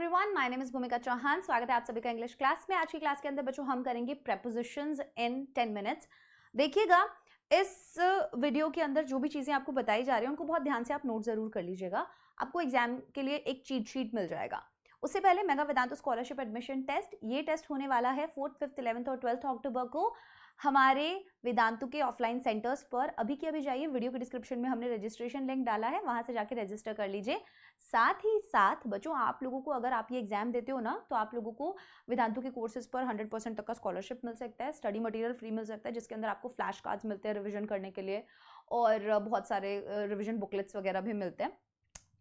Everyone, my name is भूमिका चौहान। स्वागत है आप सभी का इंग्लिश क्लास में। आज की क्लास के अंदर बच्चों हम करेंगे प्रेपोजिशंस इन 10 मिनट्स। देखिएगा, इस वीडियो के अंदर जो भी चीज़ें आपको बताई जा रही हैं उनको बहुत ध्यान से आप नोट ज़रूर कर लीजिएगा। आपको एग्जाम के लिए एक चीट शीट मिल जाएगा। उससे पहले मेगा वेदांतो स्कॉलरशिप एडमिशन टेस्ट, ये टेस्ट होने वाला है 4th, 5th, 11th और 12th अक्टूबर को हमारे वेदांतु के ऑफलाइन सेंटर्स पर। अभी के अभी जाइए, वीडियो के डिस्क्रिप्शन में हमने रजिस्ट्रेशन लिंक डाला है, वहां से जाके रजिस्टर कर लीजिए। साथ ही साथ बच्चों, आप लोगों को अगर आप ये एग्जाम देते हो ना, तो आप लोगों को वेदांतु के कोर्सेज पर 100% तक का स्कॉलरशिप मिल सकता है। स्टडी मटेरियल फ्री मिल सकता है, जिसके अंदर आपको फ्लैश कार्ड्स मिलते हैं रिविजन करने के लिए, और बहुत सारे रिविजन बुकलेट्स वगैरह भी मिलते हैं।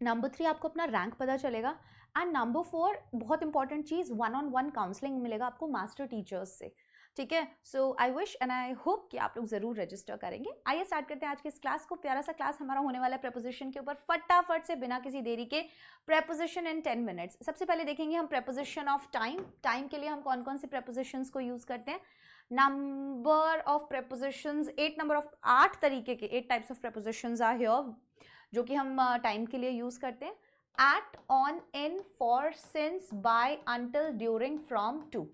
नंबर 3, आपको अपना रैंक पता चलेगा। एंड नंबर 4, बहुत इंपॉर्टेंट चीज़, 1-on-1 काउंसलिंग मिलेगा आपको मास्टर टीचर्स से। ठीक है, so I wish and I hope कि आप लोग जरूर रजिस्टर करेंगे। आइए स्टार्ट करते हैं आज के इस क्लास को। प्यारा सा क्लास हमारा होने वाला है प्रेपोजिशन के ऊपर। फटाफट से बिना किसी देरी के प्रेपोजिशन इन 10 मिनट्स। सबसे पहले देखेंगे हम प्रेपोजिशन ऑफ टाइम। टाइम के लिए हम कौन कौन से प्रेपोजिशंस को यूज करते हैं। नंबर ऑफ प्रेपोजिशंस 8 तरीके के 8 types of prepositions are here, जो कि हम टाइम के लिए यूज करते हैं। At, on, in, for, since, by, until, during, from, to.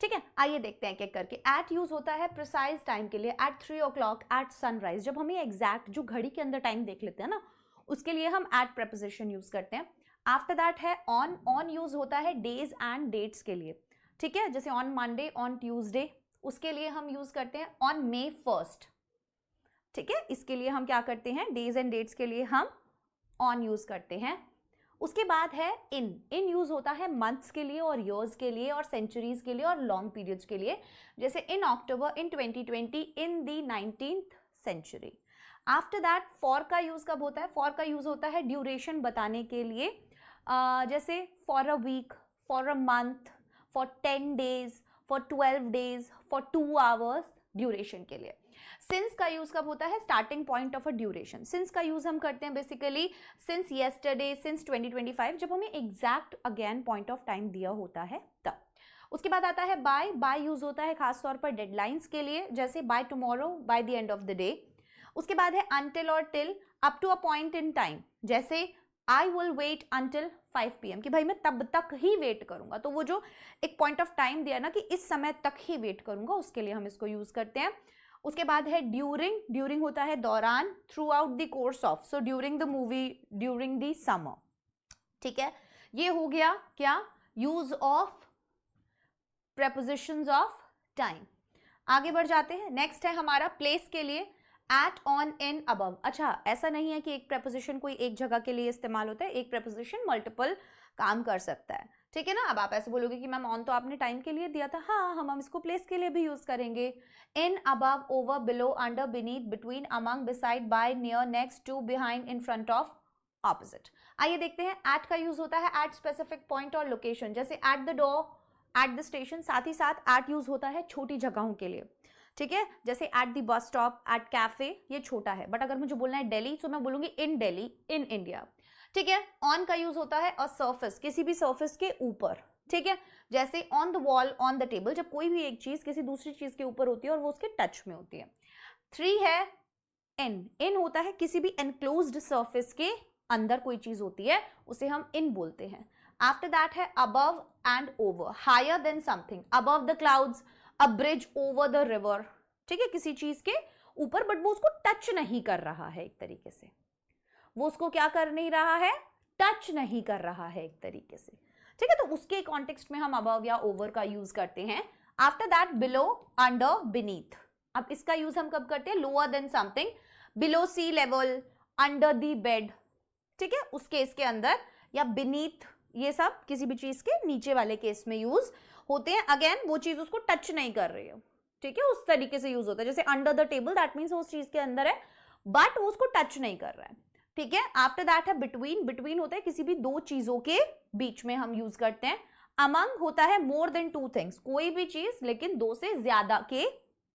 ठीक है, आइए देखते हैं एक करके। एट यूज होता है प्रिसाइज टाइम के लिए, एट 3 o'clock, एट सनराइज। जब हम ये एग्जैक्ट जो घड़ी के अंदर टाइम देख लेते हैं ना, उसके लिए हम एट प्रेपोजिशन यूज करते हैं। आफ्टर दैट है ऑन। ऑन यूज होता है डेज एंड डेट्स के लिए। ठीक है, जैसे ऑन मंडे, ऑन ट्यूसडे, उसके लिए हम यूज करते हैं ऑन May 1st। ठीक है, इसके लिए हम क्या करते हैं, डेज एंड डेट्स के लिए हम ऑन यूज करते हैं। उसके बाद है इन। इन यूज होता है मंथ्स के लिए और ईयर्स के लिए और सेंचुरीज के लिए और लॉन्ग पीरियड्स के लिए, जैसे in October, in 2020, in the 19th century. After that for का यूज कब होता है। फॉर का यूज होता है ड्यूरेशन बताने के लिए, जैसे for a week, for a month, for 10 days, for 12 days, for 2 hours, duration के लिए। सिंस का यूज कब होता है, starting point of a duration. Since का यूज हम करते हैं बेसिकली सिंस येस्टरडे, सिंस 2025, जब हमें exact again point of time दिया होता है तब। उसके बाद आता है बाय। बाय यूज होता है खासतौर पर डेडलाइंस के लिए, जैसे by tomorrow, by the end of the day. उसके बाद है अनटिल और till, up to a point in time, जैसे I will wait until 5 PM, कि भाई मैं तब तक ही वेट करूंगा। तो वो जो एक पॉइंट ऑफ टाइम दिया ना कि इस समय तक ही वेट करूंगा, उसके लिए हम इसको यूज करते हैं। उसके बाद है ड्यूरिंग। ड्यूरिंग होता है दौरान, through out the course of, so during the movie, during the summer. ठीक है, ये हो गया क्या, use of prepositions of time. आगे बढ़ जाते हैं। नेक्स्ट है हमारा प्लेस के लिए, एट, ऑन, इन, अबव। अच्छा, ऐसा नहीं है कि एक प्रेपोजिशन कोई एक जगह के लिए इस्तेमाल होता है, एक प्रेपोजिशन मल्टीपल काम कर सकता है। ठीक है ना। अब आप ऐसे बोलोगे कि मैम ऑन तो आपने टाइम के लिए दिया था। हाँ, हम इसको प्लेस के लिए भी यूज करेंगे। In, above, over, below, under, beneath, between, among, beside, by, near, next to, behind, in front of, opposite. आइए देखते हैं। एट का यूज होता है एट स्पेसिफिक पॉइंट और लोकेशन, जैसे at the door, at the station. साथ ही साथ एट यूज होता है छोटी जगहों के लिए। ठीक है, जैसे at the bus stop, at cafe, ये छोटा है। बट अगर मुझे बोलना है दिल्ली, तो मैं बोलूंगी इन दिल्ली, इन इंडिया। ठीक है, ऑन का यूज होता है अ सर्फेस, किसी भी सर्फेस के ऊपर। ठीक है, जैसे on the wall, on the table, जब कोई भी एक चीज किसी दूसरी चीज के ऊपर होती है और वो उसके टच में होती है। 3 है इन। इन होता है किसी भी एनक्लोज्ड सर्फेस के अंदर कोई चीज होती है, उसे हम इन बोलते हैं। आफ्टर दैट है above and over, higher than something, above the clouds, a bridge over the river. ठीक है, किसी चीज के ऊपर, बट वो उसको टच नहीं कर रहा है एक तरीके से। वो उसको क्या कर नहीं रहा है, टच नहीं कर रहा है एक तरीके से। ठीक है, तो उसके कॉन्टेक्स्ट में हम अबव या ओवर का यूज करते हैं। After that below, under, beneath. अब इसका यूज हम कब करते हैं, lower than something, below sea level, under the bed. ठीक है, उस केस के अंदर, या बीनीथ, ये सब किसी भी चीज के नीचे वाले केस में यूज होते हैं। अगेन वो चीज उसको टच नहीं कर रही है। ठीक है, उस तरीके से यूज होता है। जैसे under the table, that means उस चीज के अंदर है बट वो उसको टच नहीं कर रहा है। ठीक है, आफ्टर दैट है बिटवीन। बिटवीन होता है किसी भी दो चीजों के बीच में हम यूज करते हैं। अमंग होता है मोर देन 2 थिंग्स, कोई भी चीज लेकिन 2 से ज्यादा के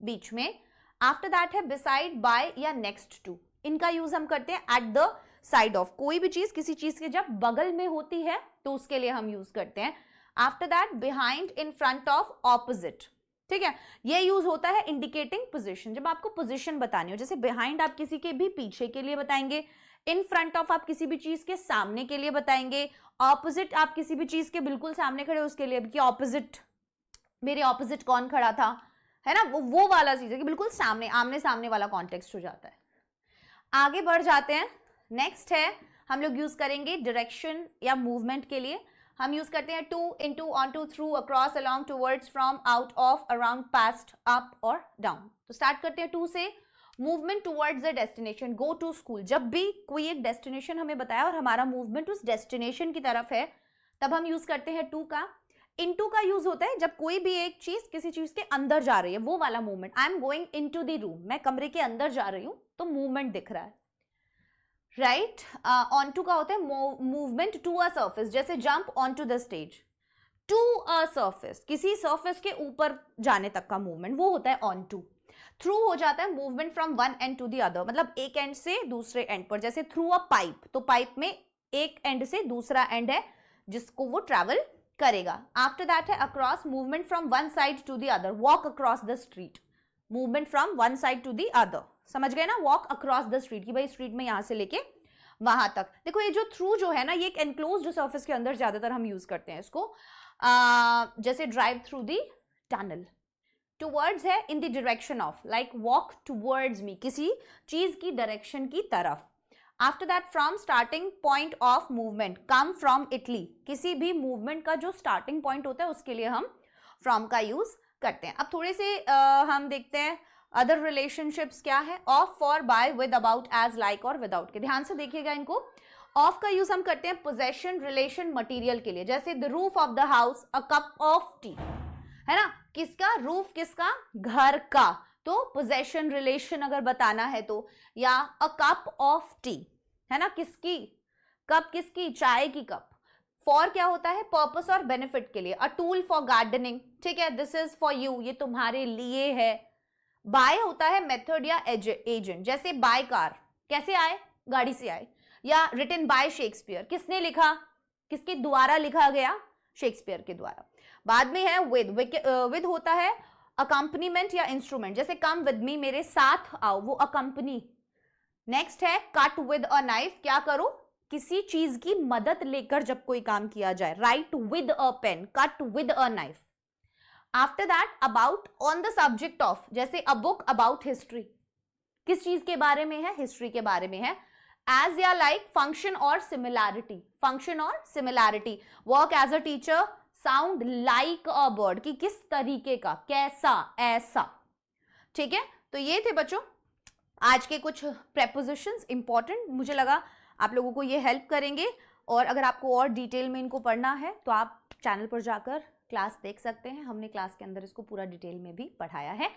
बीच में। आफ्टर दैट है बिसाइड, बाय या नेक्स्ट टू। इनका यूज हम करते हैं एट द साइड ऑफ, कोई भी चीज किसी चीज के जब बगल में होती है तो उसके लिए हम यूज करते हैं। After that behind, in front of, opposite. ठीक है, ये यूज होता है इंडिकेटिंग पोजीशन, जब आपको पोजीशन बतानी हो। जैसे बिहाइंड आप किसी के भी पीछे के लिए बताएंगे, इन फ्रंट ऑफ आप किसी भी चीज के सामने के लिए बताएंगे, ऑपोजिट, आप किसी भी चीज के बिल्कुल सामने खड़े हो उसके लिए कि ऑपोजिट, मेरे ऑपोजिट कौन खड़ा था, है ना, वो वाला चीज है कि बिल्कुल सामने, आमने सामने वाला कॉन्टेक्स्ट हो जाता है। आगे बढ़ जाते हैं। नेक्स्ट है, हम लोग यूज करेंगे डायरेक्शन या मूवमेंट के लिए। हम यूज करते हैं to, into, onto, through, across, along, towards, from, out of, around, past, up और डाउन। तो स्टार्ट करते हैं टू से। Movement towards the destination, go to school. जब भी कोई एक डेस्टिनेशन हमें बताया और हमारा मूवमेंट उस डेस्टिनेशन की तरफ है, तब हम यूज करते हैं टू का। इनटू का यूज होता है जब कोई भी एक चीज किसी चीज के अंदर जा रही है, वो वाला movement. I am going into the room, मैं कमरे के अंदर जा रही हूं, तो मूवमेंट दिख रहा है, राइट। ऑनटू का होता है मूवमेंट टू अ सर्फेस, जैसे jump onto the stage. To a surface, किसी सर्फेस के ऊपर जाने तक का मूवमेंट, वो होता है ऑन टू। थ्रू हो जाता है movement from one end to the other, मतलब एक एंड से दूसरे एंड पर, जैसे थ्रू अ पाइप, तो पाइप में एक एंड से दूसरा एंड है जिसको वो ट्रैवल करेगा। आफ्टर दैट है across, movement from one side to the other, walk across the street, movement from one side to the other, समझ गए ना, वॉक अक्रॉस द स्ट्रीट, कि भाई स्ट्रीट में यहां से लेके वहां तक। देखो ये जो थ्रू जो है ना, ये एक एनक्लोज्ड सर्फेस के अंदर ज्यादातर हम यूज करते हैं इसको, जैसे drive through the tunnel. Towards है in the direction of, like walk towards me, किसी चीज की डायरेक्शन की तरफ। After that from, starting point of movement, come from Italy, किसी भी मूवमेंट का जो स्टार्टिंग पॉइंट होता है उसके लिए हम फ्रॉम का यूज करते हैं। अब थोड़े से हम देखते हैं अदर रिलेशनशिप्स क्या है, of, for, by, with, about, as, like और विदाउट के। ध्यान से देखिएगा इनको। ऑफ का यूज हम करते हैं पोजेशन, रिलेशन, मटेरियल के लिए, जैसे the roof of the house, a cup of T, है ना, किसका रूफ, किसका, घर का, तो पोजेशन रिलेशन अगर बताना है तो। या अ कप ऑफ टी, है ना, किसकी कप, किसकी, चाय की कप। फॉर क्या होता है, पर्पस और बेनिफिट के लिए। अ टूल फॉर गार्डनिंग, ठीक है, दिस इज फॉर यू, ये तुम्हारे लिए है। बाय होता है मेथड या एजेंट, जैसे बाय कार, कैसे आए, गाड़ी से आए। या रिटन बाय शेक्सपियर, किसने लिखा, किसके द्वारा लिखा गया, शेक्सपियर के द्वारा। बाद में है विद होता है अकम्पनीमेंट या इंस्ट्रूमेंट, जैसे कम विद मी, मेरे साथ आओ, वो अकम्पनी। नेक्स्ट है कट विद अ नाइफ, क्या करो, किसी चीज की मदद लेकर जब कोई काम किया जाए। Write with a pen, cut with a knife. After that about, on the subject of, जैसे अ बुक अबाउट हिस्ट्री, किस चीज के बारे में है, हिस्ट्री के बारे में है। एज या लाइक, फंक्शन और सिमिलैरिटी, फंक्शन और similarity. Work as a teacher, sound like a bird, कि किस तरीके का, कैसा, ऐसा, ठीक है। तो ये थे बच्चों आज के कुछ प्रेपोजिशंस इंपॉर्टेंट, मुझे लगा आप लोगों को ये हेल्प करेंगे। और अगर आपको और डिटेल में इनको पढ़ना है तो आप चैनल पर जाकर क्लास देख सकते हैं, हमने क्लास के अंदर इसको पूरा डिटेल में भी पढ़ाया है।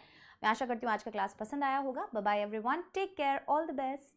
मैं आशा करती हूँ आज का क्लास पसंद आया होगा। Bye bye everyone, take care, all the best.